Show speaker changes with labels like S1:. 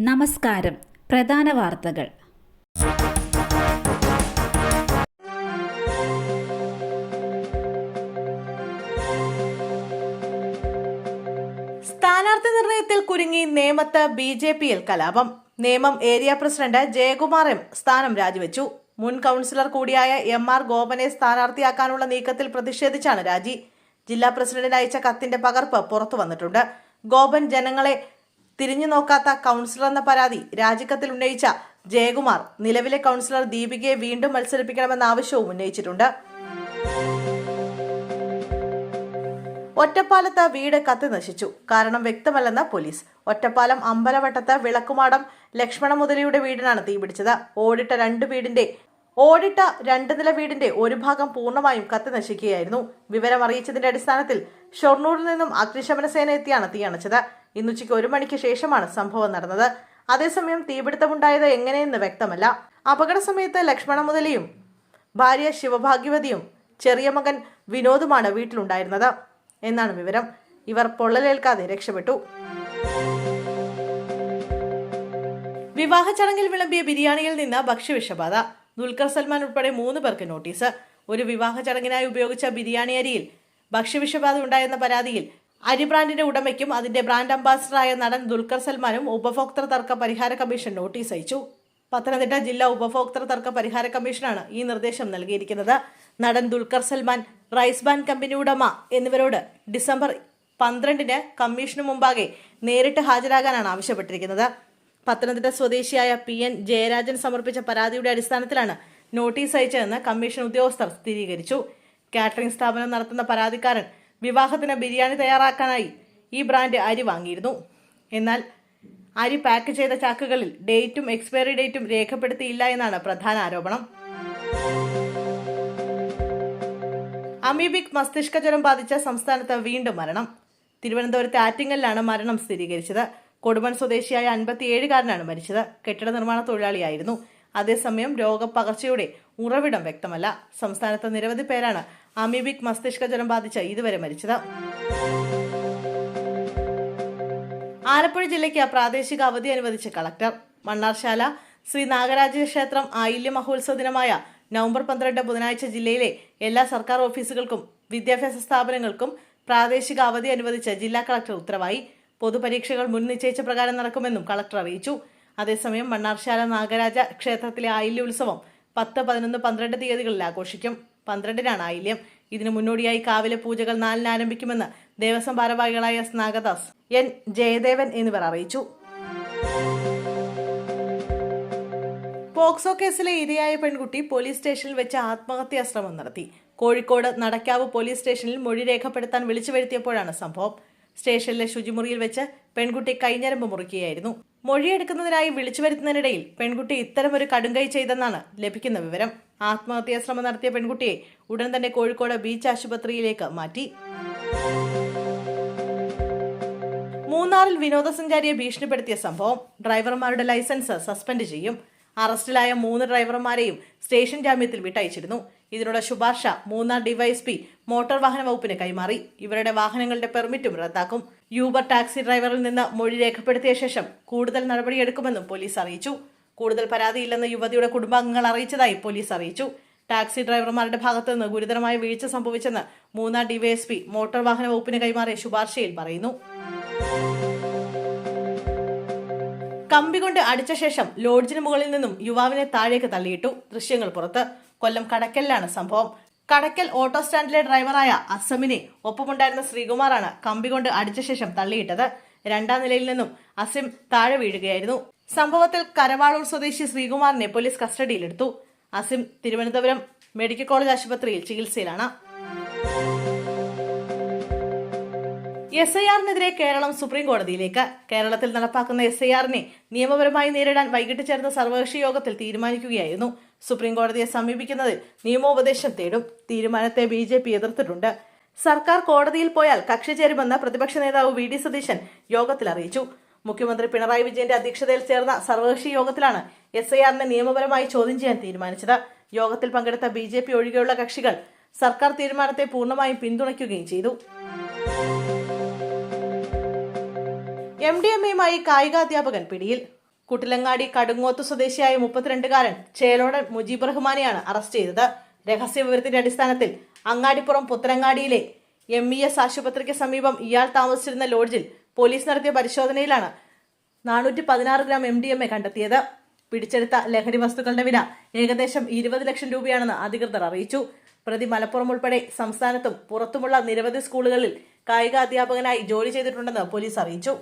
S1: നമസ്കാരം. പ്രധാന വാർത്തകൾ.
S2: സ്ഥാനാർത്ഥി നിർണയത്തിൽ കുരുങ്ങി നേമത്ത് BJPയിൽ കലാപം. Nemom area president Jayakumar M സ്ഥാനം രാജിവെച്ചു. മുൻ കൗൺസിലർ കൂടിയായ MR ഗോപനെ സ്ഥാനാർത്ഥിയാക്കാനുള്ള നീക്കത്തിൽ പ്രതിഷേധിച്ചാണ് രാജി. ജില്ലാ പ്രസിഡന്റിന് അയച്ച കത്തിന്റെ പകർപ്പ് പുറത്തു വന്നിട്ടുണ്ട്. ഗോപൻ ജനങ്ങളെ തിരിഞ്ഞു നോക്കാത്ത കൗൺസിലർ എന്ന പരാതി രാജിക്കത്തിൽ ഉന്നയിച്ച ജയകുമാർ നിലവിലെ കൗൺസിലർ ദീപികയെ വീണ്ടും മത്സരിപ്പിക്കണമെന്ന ആവശ്യവും ഉന്നയിച്ചിട്ടുണ്ട്. ഒറ്റപ്പാലത്ത് വീട് കത്തി നശിച്ചു. കാരണം വ്യക്തമല്ലെന്ന് പോലീസ്. ഒറ്റപ്പാലം അമ്പലവട്ടത്ത് വിളക്കുമാടം ലക്ഷ്മണ മുതലിയുടെ വീടിനാണ് തീപിടിച്ചത്. ഓടിട്ട രണ്ട് നില വീടിന്റെ ഒരു ഭാഗം പൂർണ്ണമായും കത്തി നശിക്കുകയായിരുന്നു. വിവരം അറിയിച്ചതിന്റെ അടിസ്ഥാനത്തിൽ ഷൊർണൂരിൽ നിന്നും അഗ്നിശമന സേന എത്തിയാണ് തീയണച്ചത്. ഇന്നുച്ചയ്ക്ക് 1 മണിക്ക് ശേഷമാണ് സംഭവം നടന്നത്. അതേസമയം തീപിടുത്തമുണ്ടായത് എങ്ങനെയെന്ന് വ്യക്തമല്ല. അപകട സമയത്ത് ലക്ഷ്മണ മുതലിയും ഭാര്യ ശിവഭാഗ്യവതിയും ചെറിയ മകൻ വിനോദുമാണ് വീട്ടിലുണ്ടായിരുന്നത് എന്നാണ് വിവരം. ഇവർ പൊള്ളലേൽക്കാതെ രക്ഷപ്പെട്ടു. വിവാഹ ചടങ്ങിൽ വിളമ്പിയ ബിരിയാണിയിൽ നിന്ന് ഭക്ഷ്യവിഷബാധ. ദുൽഖർ സൽമാൻ ഉൾപ്പെടെ 3 പേർക്ക് നോട്ടീസ്. ഒരു വിവാഹ ചടങ്ങിനായി ഉപയോഗിച്ച ബിരിയാണി അരിയിൽ ഭക്ഷ്യവിഷബാധ ഉണ്ടായെന്ന പരാതിയിൽ അരി ബ്രാൻഡിന്റെ ഉടമയ്ക്കും അതിന്റെ ബ്രാൻഡ് അംബാസിഡറായ നടൻ ദുൽഖർ സൽമാനും ഉപഭോക്തൃ തർക്ക പരിഹാര കമ്മീഷൻ നോട്ടീസ് അയച്ചു. പത്തനംതിട്ട ജില്ലാ ഉപഭോക്തൃ തർക്ക പരിഹാര കമ്മീഷനാണ് ഈ നിർദ്ദേശം നൽകിയിരിക്കുന്നത്. നടൻ ദുൽഖർ സൽമാൻ, റൈസ് ബാൻ കമ്പനി ഉടമ എന്നിവരോട് ഡിസംബർ 12-ന് കമ്മീഷനു മുമ്പാകെ നേരിട്ട് ഹാജരാകാനാണ് ആവശ്യപ്പെട്ടിരിക്കുന്നത്. പത്തനംതിട്ട സ്വദേശിയായ PN ജയരാജൻ സമർപ്പിച്ച പരാതിയുടെ അടിസ്ഥാനത്തിലാണ് നോട്ടീസ് അയച്ചതെന്ന് കമ്മീഷൻ ഉദ്യോഗസ്ഥർ സ്ഥിരീകരിച്ചു. കാറ്ററിംഗ് സ്ഥാപനം നടത്തുന്ന പരാതിക്കാരൻ വിവാഹത്തിന് ബിരിയാണി തയ്യാറാക്കാനായി ഈ ബ്രാൻഡ് അരി വാങ്ങിയിരുന്നു. എന്നാൽ അരി പാക്ക് ചെയ്ത ചാക്കുകളിൽ ഡേറ്റും എക്സ്പയറി ഡേറ്റും രേഖപ്പെടുത്തിയില്ല എന്നാണ് പ്രധാന ആരോപണം. അമീബിക് മസ്തിഷ്ക ജ്വരം ബാധിച്ച സംസ്ഥാനത്ത് വീണ്ടും മരണം. തിരുവനന്തപുരത്തെ ആറ്റിങ്ങലിലാണ് മരണം സ്ഥിരീകരിച്ചത്. കൊടുമൺ സ്വദേശിയായ 57-കാരനാണ് മരിച്ചത്. കെട്ടിട നിർമ്മാണ തൊഴിലാളിയായിരുന്നു. അതേസമയം രോഗപകർച്ചയുടെ ഉറവിടം വ്യക്തമല്ല. സംസ്ഥാനത്ത് നിരവധി പേരാണ് അമീബിക് മസ്തിഷ്ക ജ്വരം ബാധിച്ച് ഇതുവരെ മരിച്ചത്. ആലപ്പുഴ ജില്ലയ്ക്ക് പ്രാദേശിക അവധി അനുവദിച്ച കളക്ടർ. മണ്ണാർശാല ശ്രീ നാഗരാജ ക്ഷേത്രം ആയില്യ മഹോത്സവ ദിനമായ നവംബർ 12 ബുധനാഴ്ച ജില്ലയിലെ എല്ലാ സർക്കാർ ഓഫീസുകൾക്കും വിദ്യാഭ്യാസ സ്ഥാപനങ്ങൾക്കും പ്രാദേശിക അവധി അനുവദിച്ച് ജില്ലാ കളക്ടർ ഉത്തരവായി. പൊതുപരീക്ഷകൾ മുൻ നിശ്ചയിച്ച പ്രകാരം നടക്കുമെന്നും കളക്ടർ അറിയിച്ചു. അതേസമയം മണ്ണാർശാല നാഗരാജ ക്ഷേത്രത്തിലെ ആയില്യ ഉത്സവം 10, 11, 12 തീയതികളിൽ ആഘോഷിക്കും. 12-നാണ് ആയില്യം. ഇതിനു മുന്നോടിയായി കാവിലെ പൂജകൾ 4-ന് ആരംഭിക്കുമെന്ന് ദേവസ്വം ഭാരവാഹികളായ നാഗദാസ്, N ജയദേവൻ എന്നിവർ അറിയിച്ചു. പോക്സോ കേസിലെ ഇരയായ പെൺകുട്ടി പോലീസ് സ്റ്റേഷനിൽ വെച്ച് ആത്മഹത്യാ ശ്രമം നടത്തി. കോഴിക്കോട് നടക്കാവ് പോലീസ് സ്റ്റേഷനിൽ മൊഴി രേഖപ്പെടുത്താൻ വിളിച്ചു വരുത്തിയപ്പോഴാണ് സംഭവം. സ്റ്റേഷനിലെ ശുചിമുറിയിൽ വെച്ച് പെൺകുട്ടി കൈഞ്ഞരമ്പ് മുറിക്കുകയായിരുന്നു. മൊഴിയെടുക്കുന്നതിനായി വിളിച്ചു വരുത്തുന്നതിനിടയിൽ പെൺകുട്ടി ഇത്തരമൊരു കടുങ്കൈ ചെയ്തെന്നാണ് ലഭിക്കുന്ന വിവരം. ആത്മഹത്യാ ശ്രമം നടത്തിയ പെൺകുട്ടിയെ ഉടൻ തന്നെ കോഴിക്കോട് ബീച്ച് ആശുപത്രിയിലേക്ക് മാറ്റി. മൂന്നാറിൽ വിനോദസഞ്ചാരിയെ ഭീഷണിപ്പെടുത്തിയ സംഭവം. ഡ്രൈവർമാരുടെ ലൈസൻസ് സസ്പെൻഡ് ചെയ്യും. അറസ്റ്റിലായ 3 ഡ്രൈവർമാരെയും സ്റ്റേഷൻ ജാമ്യത്തിൽ വിട്ടയച്ചിരുന്നു. ഇതിനുള്ള ശുപാർശ മൂന്നാർ ഡിവൈഎസ്പി മോട്ടോർ വാഹന വകുപ്പിന് കൈമാറി. ഇവരുടെ വാഹനങ്ങളുടെ പെർമിറ്റും റദ്ദാക്കും. യൂബർ ടാക്സി ഡ്രൈവറിൽ നിന്ന് മൊഴി രേഖപ്പെടുത്തിയ ശേഷം കൂടുതൽ നടപടിയെടുക്കുമെന്നും പോലീസ് അറിയിച്ചു. കൂടുതൽ പരാതിയില്ലെന്ന് യുവതിയുടെ കുടുംബാംഗങ്ങൾ അറിയിച്ചതായി പോലീസ് അറിയിച്ചു. ടാക്സി ഡ്രൈവർമാരുടെ ഭാഗത്തു നിന്ന് ഗുരുതരമായ വീഴ്ച സംഭവിച്ചെന്ന് മൂന്നാർ ഡിവൈഎസ്പി മോട്ടോർ വാഹന വകുപ്പിന് കൈമാറിയ ശുപാർശയിൽ പറയുന്നു. കമ്പി കൊണ്ട് അടിച്ച ശേഷം ലോഡ്ജിന് മുകളിൽ നിന്നും യുവാവിനെ താഴേക്ക് തള്ളിയിട്ടു. ദൃശ്യങ്ങൾ പുറത്ത്. കൊല്ലം കടക്കലിലാണ് സംഭവം. കടക്കൽ ഓട്ടോ സ്റ്റാൻഡിലെ ഡ്രൈവറായ അസമിനെ ഒപ്പമുണ്ടായിരുന്ന ശ്രീകുമാറാണ് കമ്പി കൊണ്ട് അടിച്ച ശേഷം തള്ളിയിട്ടത്. 2-ാം നിലയിൽ നിന്നും അസിം താഴെ വീഴുകയായിരുന്നു. സംഭവത്തിൽ കരവാളൂർ സ്വദേശി ശ്രീകുമാറിനെ പോലീസ് കസ്റ്റഡിയിലെടുത്തു. അസിം തിരുവനന്തപുരം മെഡിക്കൽ കോളേജ് ആശുപത്രിയിൽ ചികിത്സയിലാണ്. SIR-നെതിരെ കേരളം സുപ്രീം കോടതിയിലേക്ക്. കേരളത്തിൽ നടപ്പാക്കുന്ന SIR-നെ നിയമപരമായി നേരിടാൻ വൈകിട്ട് ചേർന്ന സർവകക്ഷി യോഗത്തിൽ തീരുമാനിക്കുകയായിരുന്നു. സുപ്രീം കോടതിയെ സമീപിക്കുന്നതിൽ നിയമോപദേശം തേടും. തീരുമാനത്തെ BJP എതിർത്തിട്ടുണ്ട്. സർക്കാർ കോടതിയിൽ പോയാൽ കക്ഷി ചേരുമെന്ന് പ്രതിപക്ഷ നേതാവ് VD സതീശൻ യോഗത്തിൽ അറിയിച്ചു. മുഖ്യമന്ത്രി പിണറായി വിജയന്റെ അധ്യക്ഷതയിൽ ചേർന്ന സർവകക്ഷി യോഗത്തിലാണ് SIR-നെ നിയമപരമായി ചോദ്യം ചെയ്യാൻ തീരുമാനിച്ചത്. യോഗത്തിൽ പങ്കെടുത്ത BJP ഒഴികെയുള്ള കക്ഷികൾ സർക്കാർ തീരുമാനത്തെ പൂർണ്ണമായും പിന്തുണയ്ക്കുകയും ചെയ്തു. MDMA-യുമായി കായികാധ്യാപകൻ പിടിയിൽ. കുട്ടിലങ്ങാടി കടുങ്ങോത്ത് സ്വദേശിയായ 32-കാരൻ ചേലോടൻ മുജീബ് റഹ്മാനെയാണ് അറസ്റ്റ് ചെയ്തത്. രഹസ്യ വിവരത്തിന്റെ അടിസ്ഥാനത്തിൽ അങ്ങാടിപ്പുറം പുത്തനങ്ങാടിയിലെ MES ആശുപത്രിക്ക് സമീപം ഇയാൾ താമസിച്ചിരുന്ന ലോഡ്ജിൽ പോലീസ് നടത്തിയ പരിശോധനയിലാണ് 416 ഗ്രാം MDMA കണ്ടെത്തിയത്. പിടിച്ചെടുത്ത ലഹരി വസ്തുക്കളുടെ വില ഏകദേശം 20 ലക്ഷം രൂപയാണെന്ന് അധികൃതർ അറിയിച്ചു. പ്രതി മലപ്പുറം ഉൾപ്പെടെ സംസ്ഥാനത്തും പുറത്തുമുള്ള നിരവധി സ്കൂളുകളിൽ കായിക അധ്യാപകനായി ജോലി ചെയ്തിട്ടുണ്ടെന്ന് പോലീസ് അറിയിച്ചു.